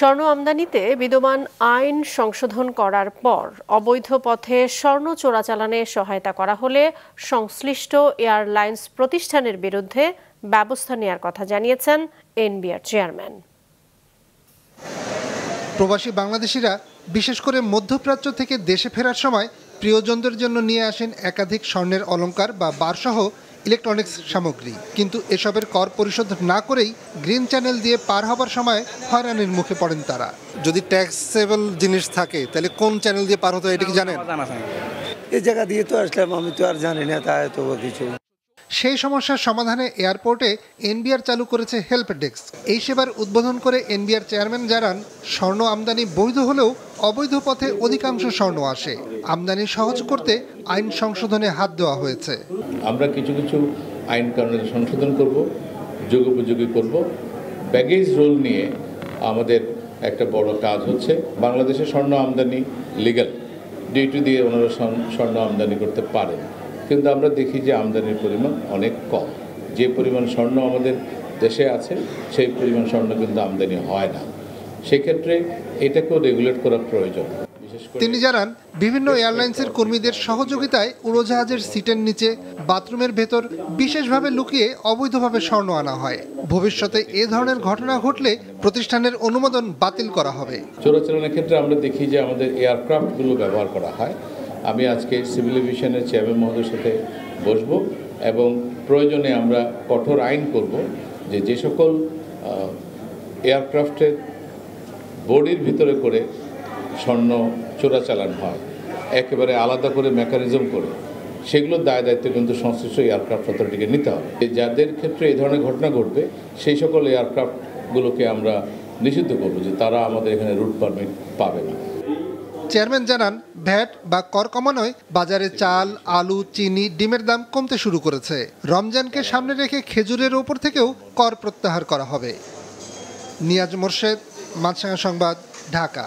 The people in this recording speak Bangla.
স্বর্ণ আমদানিতে বিদ্যমান আইন সংশোধন করার পর অবৈধ পথে স্বর্ণ চোরাচালানে সহায়তা করা হলে সংশ্লিষ্ট এয়ারলাইন্স প্রতিষ্ঠানের বিরুদ্ধে ব্যবস্থা নেওয়ার কথা জানিয়েছেন এনবিআর চেয়ারম্যান। প্রবাসী বাংলাদেশিরা বিশেষ করে মধ্যপ্রাচ্য থেকে দেশে ফেরার সময় প্রিয়জনদের জন্য নিয়ে আসেন একাধিক স্বর্ণের অলংকার বা বারসহ ইলেকট্রনিক্স সামগ্রী, কিন্তু এসবের কর পরিশোধ না করেই গ্রিন চ্যানেল দিয়ে পার হবার সময় হয়রানির মুখে পড়েন তারা। যদি ট্যাক্সেবল জিনিস থাকে তাহলে কোন চ্যানেল দিয়ে পার হতো এটা কি জানেন? এই জায়গা দিয়ে তো আসলাম, আমি তো আর জানি না তাই তো কিছু। সেই সমস্যার সমাধানে এয়ারপোর্টে এনবিআর চালু করেছে হেল্প ডেস্ক। এই সেবার উদ্বোধন করে এনবিআর চেয়ারম্যান জানান, স্বর্ণ আমদানি বৈধ হলেও অবৈধ পথে অধিকাংশ স্বর্ণ আসে। আমদানি সহজ করতে আইন সংশোধনে হাত দেওয়া হয়েছে। আমরা কিছু কিছু আইন কানুনের সংশোধন করব, যুগোপযোগী করব। ব্যাগেজ রোল নিয়ে আমাদের একটা বড় কাজ হচ্ছে। বাংলাদেশে স্বর্ণ আমদানি লিগ্যাল, ডিউটি দিয়ে ওনারা স্বর্ণ আমদানি করতে পারেন, কিন্তু আমরা দেখি যে আমদানির পরিমাণ অনেক কম। যে পরিমাণ স্বর্ণ আমাদের দেশে আছে সেই পরিমাণ স্বর্ণ কিন্তু আমদানি হয় না। সেক্ষেত্রে এটাকেও রেগুলেট করা প্রয়োজন। তিনি জানান, বিভিন্ন এয়ারলাইন্সের কর্মীদের সহযোগিতায় উড়োজাহাজের সিটের নিচে, বাথরুমের ভেতর বিশেষভাবে লুকিয়ে অবৈধভাবে স্বর্ণ আনা হয়। ভবিষ্যতে এ ধরনের ঘটনা ঘটলে প্রতিষ্ঠানের অনুমোদন বাতিল করা হবে। চোরাচালানের ক্ষেত্রে আমরা দেখি যে আমাদের এয়ারক্রাফটগুলো ব্যবহার করা হয়। আমি আজকে সিভিল এভিয়েশনের চেয়ারম্যান মহোদয়ের সাথে বসব এবং প্রয়োজনে আমরা কঠোর আইন করব যে সকল এয়ারক্রাফটের বডির ভিতরে করে স্বর্ণ চোরাচালান হয়, একেবারে আলাদা করে মেকানিজম করে, সেগুলোর দায় দায়িত্ব কিন্তু সংশ্লিষ্ট এয়ারক্রাফট অথরিটিকে নিতে হবে। যাদের ক্ষেত্রে এই ধরনের ঘটনা ঘটবে সেই সকল এয়ারক্রাফটগুলোকে আমরা নিষিদ্ধ করব যে তারা আমাদের এখানে রুট পারমিট পাবে না। চেয়ারম্যান জানান, ভ্যাট বা কর কমানোয় বাজারে চাল, আলু, চিনি, ডিমের দাম কমতে শুরু করেছে। রমজানকে সামনে রেখে খেজুরের ওপর থেকেও কর প্রত্যাহার করা হবে। নিয়াজ মোর্শেদ, মাছরাঙা সংবাদ, ঢাকা।